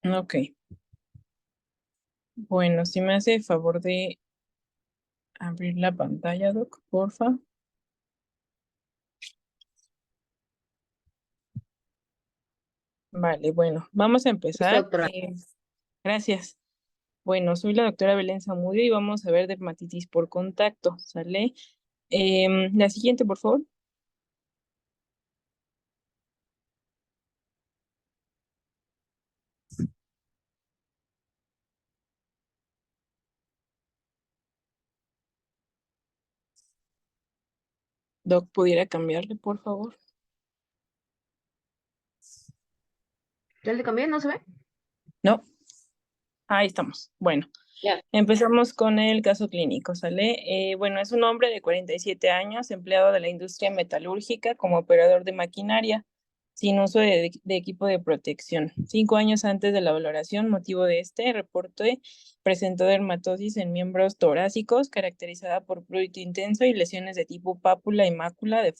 Ok, bueno, si me hace el favor de abrir la pantalla, Doc, porfa. Vale, bueno, vamos a Listo, empezar. doctora. Gracias. Bueno, soy la doctora Belén Zamudio y vamos a ver dermatitis por contacto, ¿sale? La siguiente, por favor. Doc, ¿pudiera cambiarle, por favor? ¿Ya le cambié? ¿No se ve? No, ahí estamos. Bueno, Ya. empezamos con el caso clínico, ¿sale? Bueno, es un hombre de 47 años, empleado de la industria metalúrgica como operador de maquinaria, sin uso de equipo de protección. 5 años antes de la valoración, motivo de este reporte, presentó dermatosis en miembros torácicos, caracterizada por prurito intenso y lesiones de tipo pápula y mácula de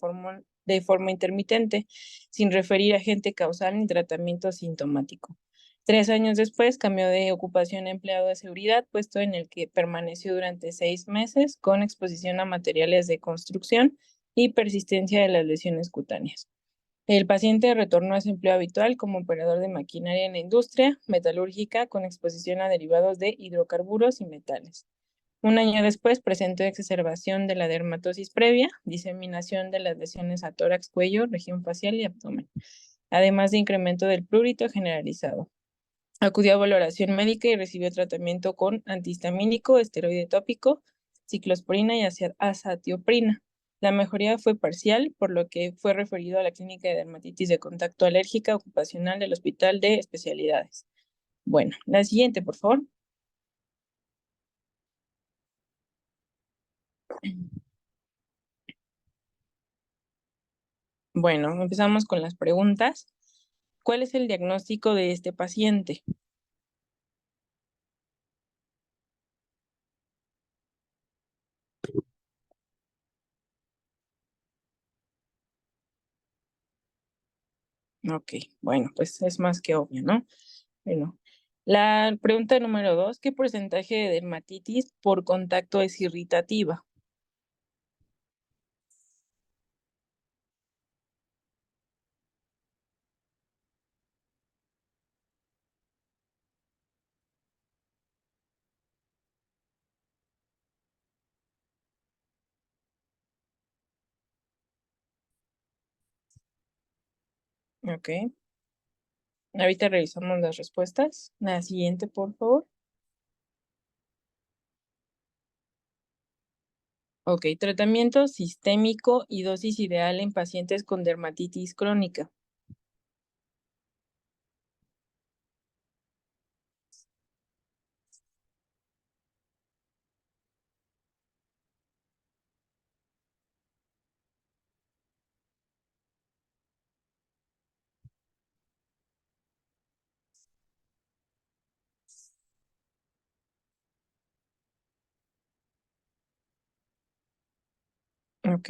forma intermitente, sin referir agente causal ni tratamiento sintomático. 3 años después cambió de ocupación a empleado de seguridad, puesto en el que permaneció durante 6 meses con exposición a materiales de construcción y persistencia de las lesiones cutáneas. El paciente retornó a su empleo habitual como operador de maquinaria en la industria metalúrgica con exposición a derivados de hidrocarburos y metales. 1 año después presentó exacerbación de la dermatosis previa, diseminación de las lesiones a tórax, cuello, región facial y abdomen, además de incremento del prurito generalizado. Acudió a valoración médica y recibió tratamiento con antihistamínico, esteroide tópico, ciclosporina y azatioprina. La mejoría fue parcial, por lo que fue referido a la clínica de dermatitis de contacto alérgica ocupacional del Hospital de Especialidades. Bueno, la siguiente, por favor. Bueno, empezamos con las preguntas. ¿Cuál es el diagnóstico de este paciente? Ok, bueno, pues es más que obvio, ¿no? Bueno, la pregunta número 2, ¿qué porcentaje de dermatitis por contacto es irritativa? Ok, ahorita revisamos las respuestas. La siguiente, por favor. Ok, tratamiento sistémico y dosis ideal en pacientes con dermatitis crónica. Ok,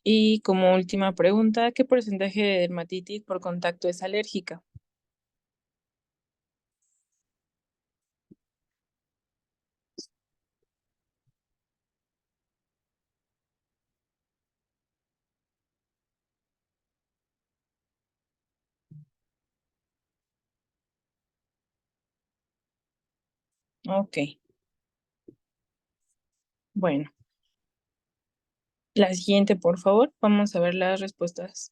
y como última pregunta, ¿qué porcentaje de dermatitis por contacto es alérgica? Ok, bueno, la siguiente, por favor. Vamos a ver las respuestas.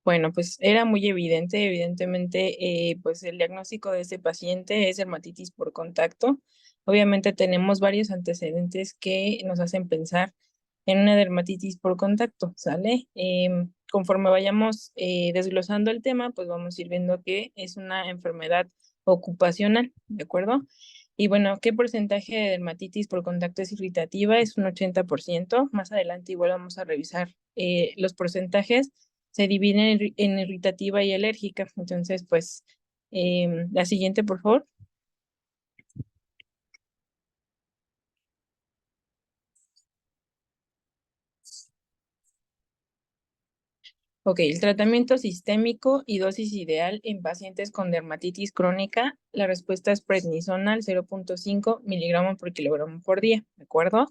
Bueno, pues era muy evidente, evidentemente, pues el diagnóstico de este paciente es dermatitis por contacto. Obviamente tenemos varios antecedentes que nos hacen pensar en una dermatitis por contacto, ¿sale? Conforme vayamos desglosando el tema, pues vamos a ir viendo que es una enfermedad ocupacional, ¿de acuerdo? Y bueno, ¿qué porcentaje de dermatitis por contacto es irritativa? Es un 80%. Más adelante igual vamos a revisar los porcentajes se divide en irritativa y alérgica. Entonces, pues, la siguiente, por favor. Ok, el tratamiento sistémico y dosis ideal en pacientes con dermatitis crónica, la respuesta es prednisona al 0.5 miligramos por kilogramo por día, ¿de acuerdo?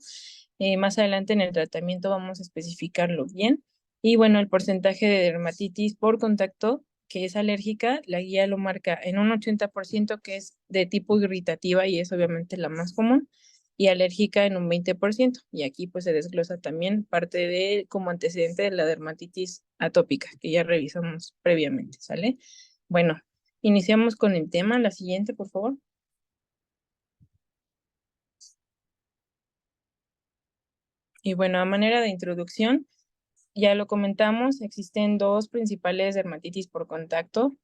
Más adelante en el tratamiento vamos a especificarlo bien. Y bueno, el porcentaje de dermatitis por contacto que es alérgica, la guía lo marca en un 80% que es de tipo irritativa y es obviamente la más común y alérgica en un 20%. Y aquí pues se desglosa también parte de como antecedente de la dermatitis atópica que ya revisamos previamente, ¿sale? Bueno, iniciamos con el tema. La siguiente, por favor. Y bueno, a manera de introducción, ya lo comentamos, existen dos principales dermatitis por contacto.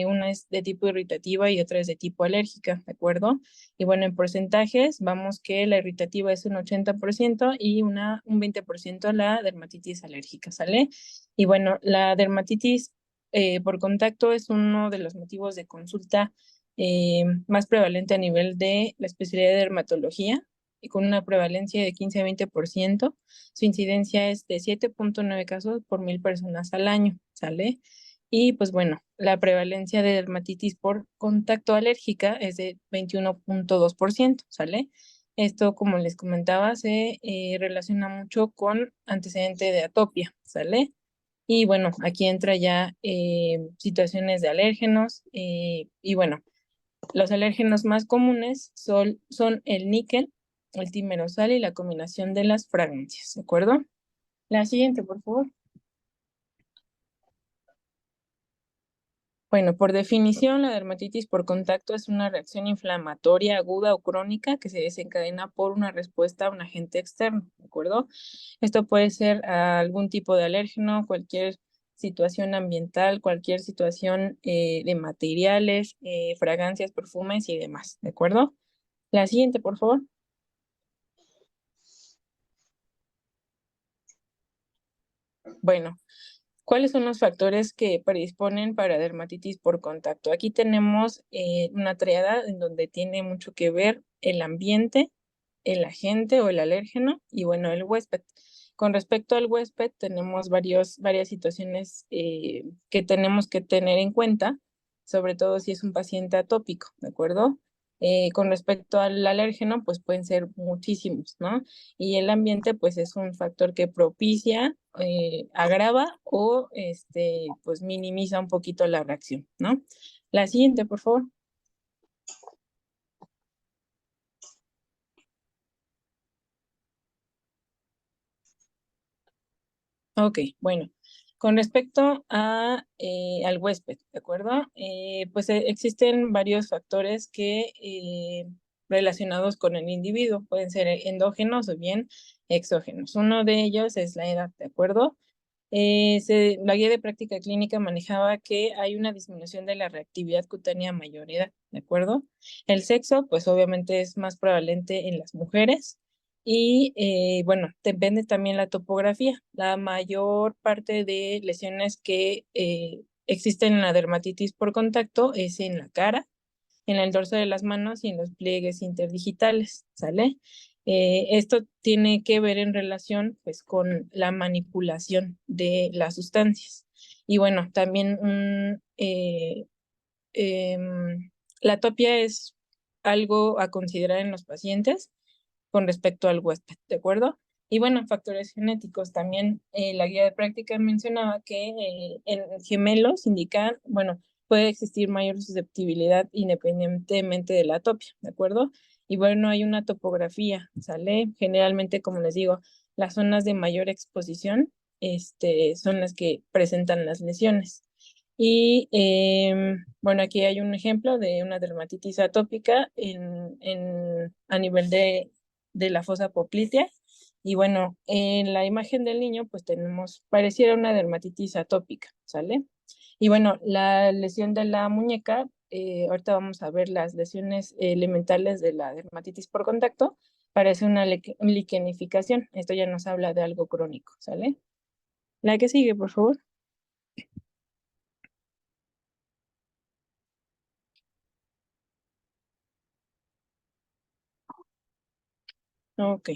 Una es de tipo irritativa y otra es de tipo alérgica, ¿de acuerdo? Y bueno, en porcentajes, vamos que la irritativa es un 80% y un 20% la dermatitis alérgica, ¿sale? Y bueno, la dermatitis por contacto es uno de los motivos de consulta más prevalente a nivel de la especialidad de dermatología y con una prevalencia de 15 a 20%. Su incidencia es de 7.9 casos por 1000 personas al año, ¿sale? Y pues bueno, la prevalencia de dermatitis por contacto alérgica es de 21.2%, ¿sale? Esto, como les comentaba, se relaciona mucho con antecedente de atopia, ¿sale? Y bueno, aquí entra ya situaciones de alérgenos y bueno, los alérgenos más comunes son el níquel, el timerosal y la combinación de las fragancias, ¿de acuerdo? La siguiente, por favor. Bueno, por definición, la dermatitis por contacto es una reacción inflamatoria aguda o crónica que se desencadena por una respuesta a un agente externo, ¿de acuerdo? Esto puede ser algún tipo de alérgeno, cualquier situación ambiental, cualquier situación de materiales, fragancias, perfumes y demás, ¿de acuerdo? La siguiente, por favor. Bueno, ¿cuáles son los factores que predisponen para dermatitis por contacto? Aquí tenemos una triada en donde tiene mucho que ver el ambiente, el agente o el alérgeno y bueno, el huésped. Con respecto al huésped, tenemos varias situaciones que tenemos que tener en cuenta, sobre todo si es un paciente atópico, ¿de acuerdo? Con respecto al alérgeno, pues pueden ser muchísimos, ¿no? Y el ambiente, pues es un factor que propicia, agrava o pues minimiza un poquito la reacción, ¿no? La siguiente, por favor. Ok, bueno, con respecto al huésped, ¿de acuerdo? Pues existen varios factores que relacionados con el individuo, pueden ser endógenos o bien exógenos. Uno de ellos es la edad, ¿de acuerdo? La guía de práctica clínica manejaba que hay una disminución de la reactividad cutánea a mayor edad, ¿de acuerdo? El sexo, pues obviamente es más prevalente en las mujeres y bueno, depende también la topografía. La mayor parte de lesiones que existen en la dermatitis por contacto es en la cara, en el dorso de las manos y en los pliegues interdigitales, ¿sale? Esto tiene que ver en relación pues con la manipulación de las sustancias. Y bueno, también la atopia es algo a considerar en los pacientes con respecto al huésped, ¿de acuerdo? Y bueno, factores genéticos también, la guía de práctica mencionaba que en gemelos indican, bueno, puede existir mayor susceptibilidad independientemente de la atopia, ¿de acuerdo? Y bueno, hay una topografía, ¿sale? Generalmente, como les digo, las zonas de mayor exposición, son las que presentan las lesiones. Y bueno, aquí hay un ejemplo de una dermatitis atópica a nivel de la fosa poplitea. Y bueno, en la imagen del niño, pues tenemos, pareciera una dermatitis atópica, ¿sale? Y bueno, la lesión de la muñeca, ahorita vamos a ver las lesiones elementales de la dermatitis por contacto, parece una liquenificación. Esto ya nos habla de algo crónico, ¿sale? La que sigue, por favor. Ok.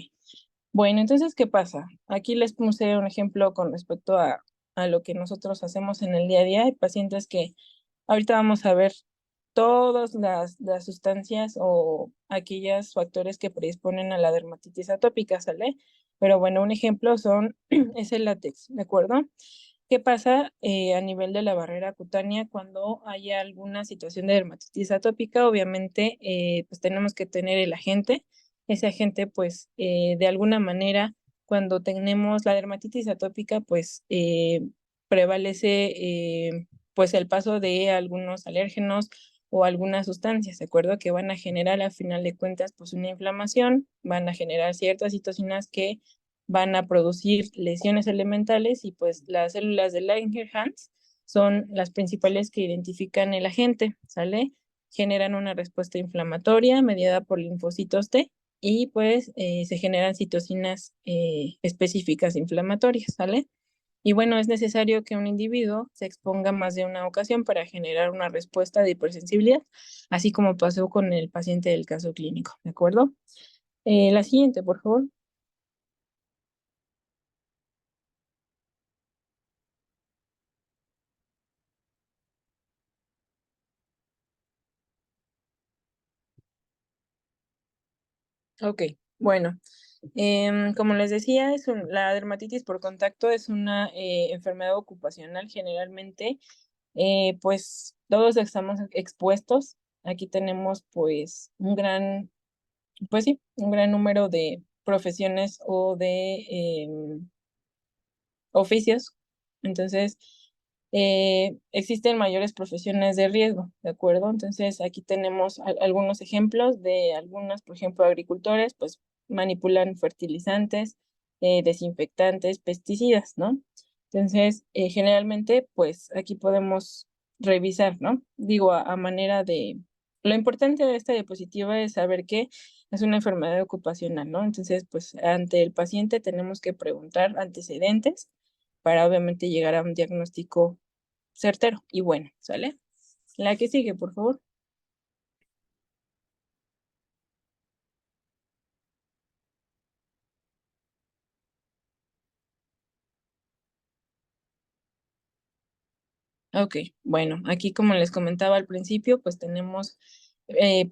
Bueno, entonces, ¿qué pasa? Aquí les puse un ejemplo con respecto a lo que nosotros hacemos en el día a día. Hay pacientes que ahorita vamos a ver todas las sustancias o aquellos factores que predisponen a la dermatitis atópica, ¿sale? Pero bueno, un ejemplo es el látex, ¿de acuerdo? ¿Qué pasa a nivel de la barrera cutánea cuando haya alguna situación de dermatitis atópica? Obviamente, pues tenemos que tener el agente. Ese agente, pues, de alguna manera, cuando tenemos la dermatitis atópica, pues, prevalece, pues, el paso de algunos alérgenos o algunas sustancias, ¿de acuerdo? Que van a generar, a final de cuentas, pues, una inflamación, van a generar ciertas citocinas que van a producir lesiones elementales y pues las células de Langerhans son las principales que identifican el agente, ¿sale? Generan una respuesta inflamatoria mediada por linfocitos T y pues se generan citocinas específicas inflamatorias, ¿sale? Y bueno, es necesario que un individuo se exponga más de una ocasión para generar una respuesta de hipersensibilidad, así como pasó con el paciente del caso clínico, ¿de acuerdo? La siguiente, por favor. Ok, bueno, como les decía, la dermatitis por contacto es una enfermedad ocupacional generalmente, pues todos estamos expuestos. Aquí tenemos pues pues sí, un gran número de profesiones o de oficios. Entonces, existen mayores profesiones de riesgo, ¿de acuerdo? Entonces, aquí tenemos algunos ejemplos de algunos, por ejemplo, agricultores, pues manipulan fertilizantes, desinfectantes, pesticidas, ¿no? Entonces, generalmente, pues aquí podemos revisar, ¿no? Digo, a manera de... Lo importante de esta diapositiva es saber que es una enfermedad ocupacional, ¿no? Entonces, pues ante el paciente tenemos que preguntar antecedentes para obviamente llegar a un diagnóstico certero y bueno, ¿sale? La que sigue, por favor. Ok, bueno, aquí como les comentaba al principio, pues tenemos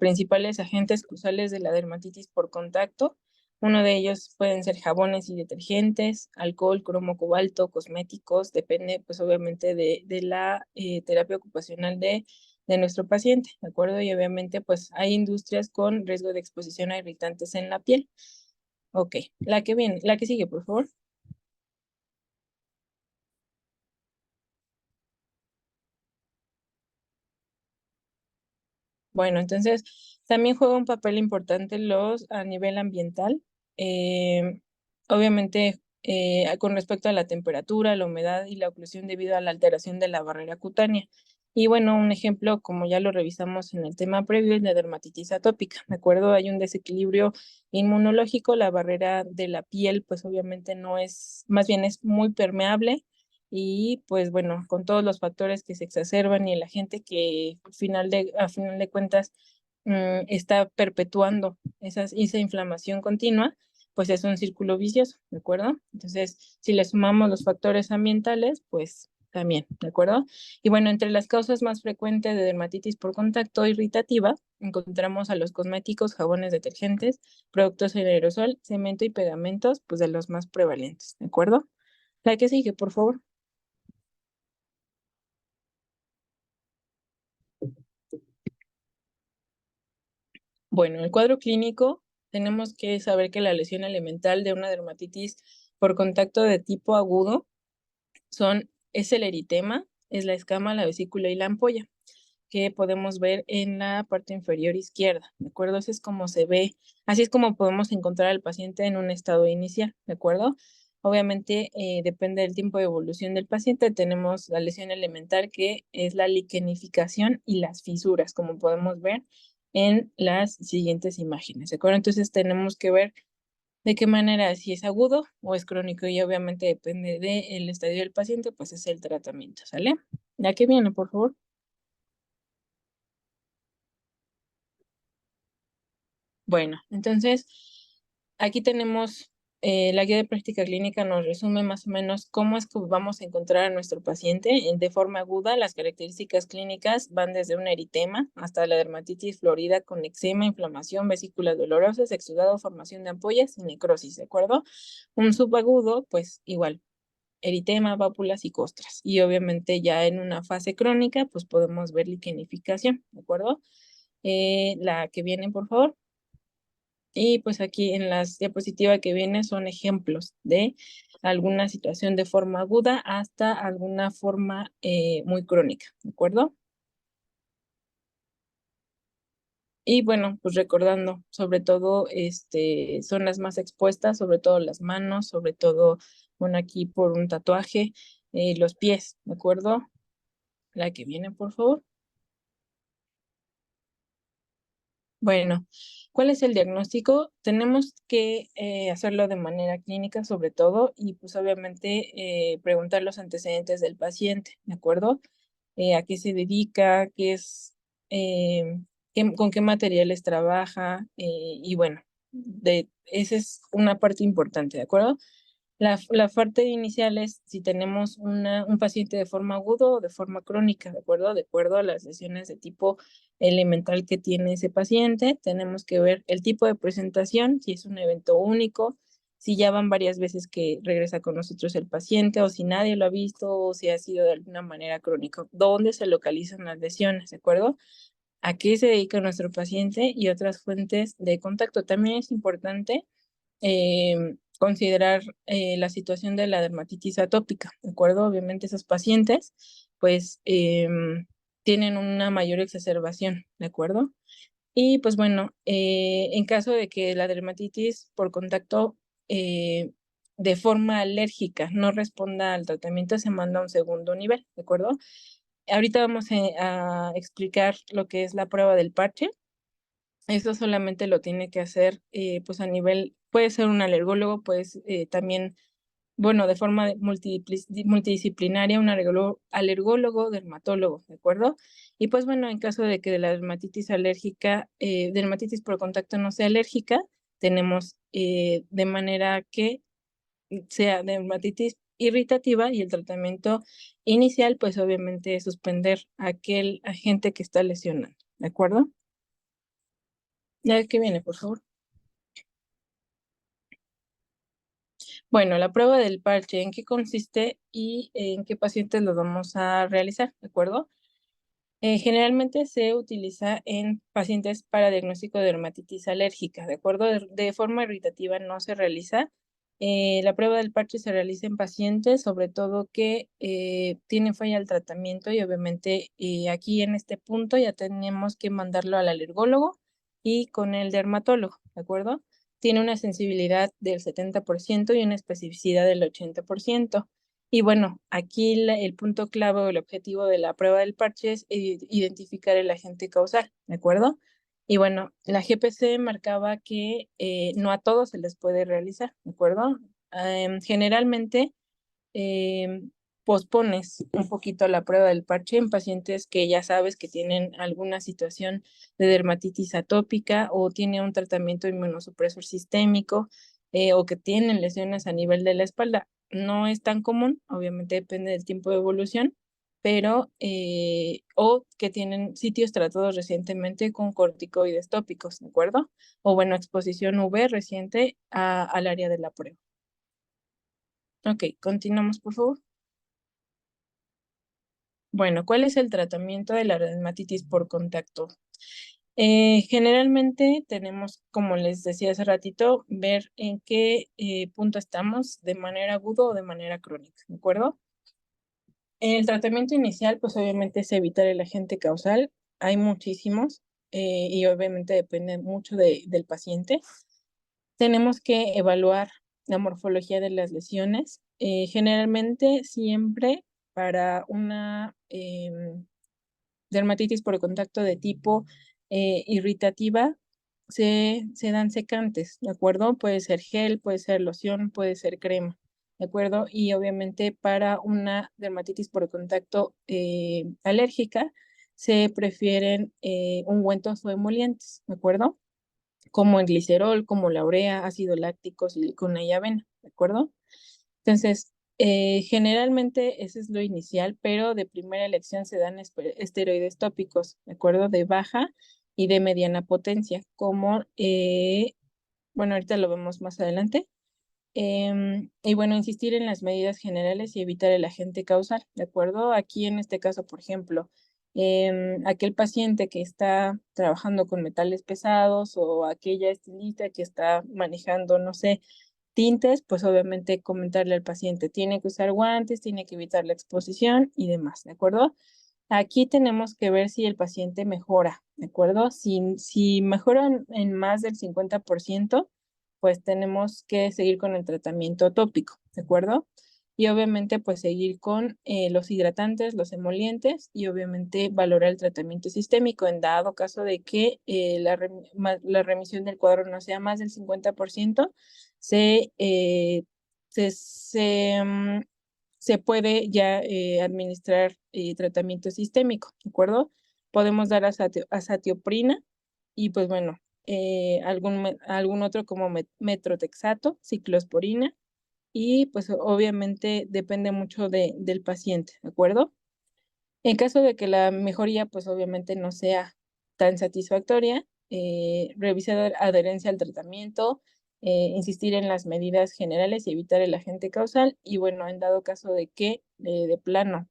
principales agentes causales de la dermatitis por contacto. Uno de ellos pueden ser jabones y detergentes, alcohol, cromo, cobalto, cosméticos, depende pues obviamente de la terapia ocupacional de nuestro paciente, ¿de acuerdo? Y obviamente pues hay industrias con riesgo de exposición a irritantes en la piel. Ok, la que viene, la que sigue, por favor. Bueno, entonces también juega un papel importante los a nivel ambiental. eh, Obviamente, con respecto a la temperatura, la humedad y la oclusión debido a la alteración de la barrera cutánea. Y bueno, un ejemplo, como ya lo revisamos en el tema previo, es la dermatitis atópica. ¿De acuerdo? Hay un desequilibrio inmunológico, la barrera de la piel, pues obviamente no es, más bien es muy permeable y pues bueno, con todos los factores que se exacerban y la gente que a final de cuentas está perpetuando esa inflamación continua, pues es un círculo vicioso, ¿de acuerdo? Entonces, si le sumamos los factores ambientales, pues también, ¿de acuerdo? Y bueno, entre las causas más frecuentes de dermatitis por contacto irritativa, encontramos a los cosméticos, jabones, detergentes, productos en aerosol, cemento y pegamentos, pues de los más prevalentes, ¿de acuerdo? La que sigue, por favor. Bueno, el cuadro clínico, tenemos que saber que la lesión elemental de una dermatitis por contacto de tipo agudo es el eritema, es la escama, la vesícula y la ampolla, que podemos ver en la parte inferior izquierda, ¿de acuerdo? Así es como se ve, así es como podemos encontrar al paciente en un estado inicial, ¿de acuerdo? Obviamente, depende del tiempo de evolución del paciente. Tenemos la lesión elemental, que es la liquenificación y las fisuras, como podemos ver en las siguientes imágenes, ¿de acuerdo? Entonces tenemos que ver de qué manera, si es agudo o es crónico, y obviamente depende del estadio del paciente, pues es el tratamiento, ¿sale? ¿Ya que viene, por favor? Bueno, entonces Aquí tenemos la guía de práctica clínica nos resume más o menos cómo es que vamos a encontrar a nuestro paciente de forma aguda. Las características clínicas van desde un eritema hasta la dermatitis florida con eczema, inflamación, vesículas dolorosas, exudado, formación de ampollas y necrosis, ¿de acuerdo? Un subagudo, pues igual, eritema, pápulas y costras. Y obviamente ya en una fase crónica, pues podemos ver liquenificación, ¿de acuerdo? La que viene, por favor. Y pues aquí en las diapositivas que viene son ejemplos de alguna situación de forma aguda hasta alguna forma muy crónica, ¿de acuerdo? Y bueno, pues recordando, sobre todo, son las más expuestas, sobre todo las manos, sobre todo, bueno, aquí por un tatuaje, los pies, ¿de acuerdo? La que viene, por favor. Bueno, ¿cuál es el diagnóstico? Tenemos que hacerlo de manera clínica sobre todo y pues obviamente preguntar los antecedentes del paciente, ¿de acuerdo? A qué se dedica, eh, con qué materiales trabaja y bueno, esa es una parte importante, ¿de acuerdo? La parte inicial es si tenemos un paciente de forma aguda o de forma crónica, ¿de acuerdo? De acuerdo a las lesiones de tipo elemental que tiene ese paciente, tenemos que ver el tipo de presentación, si es un evento único, si ya van varias veces que regresa con nosotros el paciente o si nadie lo ha visto o si ha sido de alguna manera crónico, dónde se localizan las lesiones, ¿de acuerdo? A qué se dedica nuestro paciente y otras fuentes de contacto. También es importante considerar la situación de la dermatitis atópica, ¿de acuerdo? Obviamente esos pacientes pues tienen una mayor exacerbación, ¿de acuerdo? Y pues bueno, en caso de que la dermatitis por contacto de forma alérgica no responda al tratamiento, se manda a un segundo nivel, ¿de acuerdo? Ahorita vamos a explicar lo que es la prueba del parche. Eso solamente lo tiene que hacer pues a nivel, puede ser un alergólogo, pues también, bueno, de forma multidisciplinaria, un alergólogo, dermatólogo, ¿de acuerdo? Y pues bueno, en caso de que la dermatitis alérgica, dermatitis por contacto no sea alérgica, tenemos de manera que sea dermatitis irritativa y el tratamiento inicial, pues obviamente es suspender aquel agente que está lesionando, ¿de acuerdo? Ya que viene, por favor. Bueno, la prueba del parche, ¿en qué consiste y en qué pacientes lo vamos a realizar? ¿De acuerdo? Generalmente se utiliza en pacientes para diagnóstico de dermatitis alérgica, ¿de acuerdo? De forma irritativa no se realiza. La prueba del parche se realiza en pacientes, sobre todo que tienen falla al tratamiento y obviamente aquí en este punto ya tenemos que mandarlo al alergólogo y con el dermatólogo, ¿de acuerdo? Tiene una sensibilidad del 70% y una especificidad del 80%. Y bueno, aquí el punto clave o el objetivo de la prueba del parche es identificar el agente causal, ¿de acuerdo? Y bueno, la GPC marcaba que no a todos se les puede realizar, ¿de acuerdo? Generalmente pospones un poquito la prueba del parche en pacientes que ya sabes que tienen alguna situación de dermatitis atópica o tiene un tratamiento inmunosupresor sistémico o que tienen lesiones a nivel de la espalda. No es tan común, obviamente depende del tiempo de evolución, pero o que tienen sitios tratados recientemente con corticoides tópicos, ¿de acuerdo? O bueno, exposición UV reciente al área de la prueba. Ok, continuamos, por favor. Bueno, ¿cuál es el tratamiento de la dermatitis por contacto? Generalmente tenemos, como les decía hace ratito, ver en qué punto estamos de manera aguda o de manera crónica, ¿de acuerdo? El tratamiento inicial, pues obviamente es evitar el agente causal. Hay muchísimos y obviamente depende mucho del paciente. Tenemos que evaluar la morfología de las lesiones. Generalmente siempre para una dermatitis por contacto de tipo irritativa, se dan secantes, ¿de acuerdo? Puede ser gel, puede ser loción, puede ser crema, ¿de acuerdo? Y obviamente para una dermatitis por contacto alérgica, se prefieren ungüentos o emolientes, ¿de acuerdo? como el glicerol, como la urea, ácido láctico, silicona y avena, ¿de acuerdo? Entonces, generalmente ese es lo inicial, pero de primera elección se dan esteroides tópicos, ¿de acuerdo? De baja y de mediana potencia, como, bueno, ahorita lo vemos más adelante. Y bueno, insistir en las medidas generales y evitar el agente causal, ¿de acuerdo? Aquí en este caso, por ejemplo, aquel paciente que está trabajando con metales pesados o aquella estilista que está manejando, no sé, tintes, pues obviamente comentarle al paciente, tiene que usar guantes, tiene que evitar la exposición y demás, ¿de acuerdo? Aquí tenemos que ver si el paciente mejora, ¿de acuerdo? Si mejoran en más del 50%, pues tenemos que seguir con el tratamiento tópico, ¿de acuerdo? Y obviamente pues seguir con los hidratantes, los emolientes y obviamente valorar el tratamiento sistémico en dado caso de que la remisión del cuadro no sea más del 50%, se, eh, se, se, mm, se puede ya administrar tratamiento sistémico, ¿de acuerdo? Podemos dar azatioprina y pues bueno, algún otro como metrotexato, ciclosporina y pues obviamente depende mucho del paciente, ¿de acuerdo? En caso de que la mejoría pues obviamente no sea tan satisfactoria, revisar adherencia al tratamiento, insistir en las medidas generales y evitar el agente causal y bueno, en dado caso de que de plano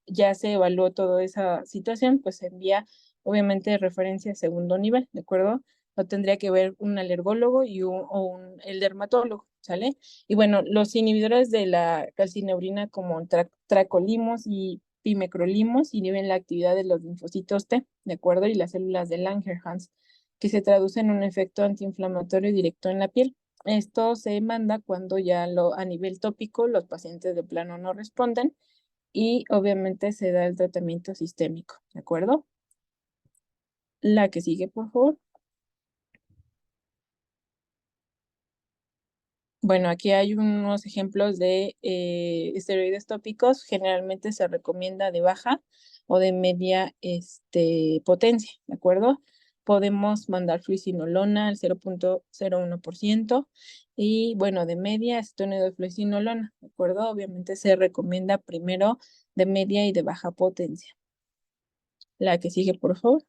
ya se evaluó toda esa situación, pues se envía obviamente referencia a segundo nivel, ¿de acuerdo? Lo tendría que ver un alergólogo el dermatólogo, ¿sale? Y bueno, los inhibidores de la calcineurina como tracolimos y pimecrolimos inhiben la actividad de los linfocitos T, ¿de acuerdo? Y las células de Langerhans, que se traduce en un efecto antiinflamatorio directo en la piel. Esto se manda cuando ya a nivel tópico los pacientes de plano no responden y obviamente se da el tratamiento sistémico, ¿de acuerdo? La que sigue, por favor. Bueno, aquí hay unos ejemplos de esteroides tópicos. Generalmente se recomienda de baja o de media potencia, ¿de acuerdo? Podemos mandar fluicinolona al 0,01% y bueno, de media acetonio de fluicinolona, ¿de acuerdo? Obviamente se recomienda primero de media y de baja potencia. La que sigue, por favor.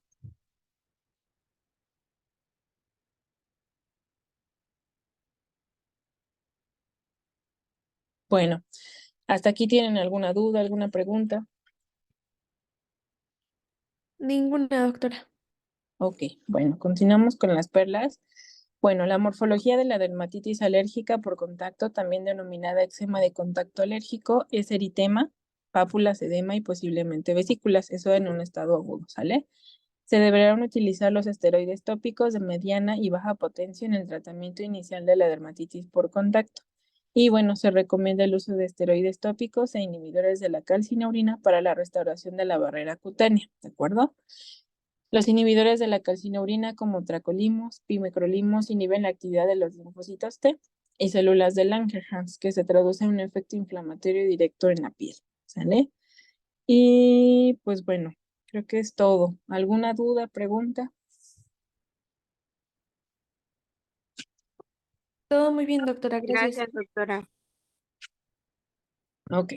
Bueno, ¿hasta aquí tienen alguna duda, alguna pregunta? Ninguna, doctora. Ok, bueno, continuamos con las perlas. Bueno, la morfología de la dermatitis alérgica por contacto, también denominada eczema de contacto alérgico, es eritema, pápulas, edema y posiblemente vesículas, eso en un estado agudo, ¿sale? Se deberán utilizar los esteroides tópicos de mediana y baja potencia en el tratamiento inicial de la dermatitis por contacto. Y bueno, se recomienda el uso de esteroides tópicos e inhibidores de la calcineurina para la restauración de la barrera cutánea, ¿de acuerdo? Los inhibidores de la calcineurina como tracolimos, pimecrolimos inhiben la actividad de los linfocitos T y células de Langerhans, que se traduce en un efecto inflamatorio directo en la piel, ¿sale? Y pues bueno, creo que es todo. ¿Alguna duda, pregunta? Todo muy bien, doctora. Gracias. Gracias, doctora. Ok,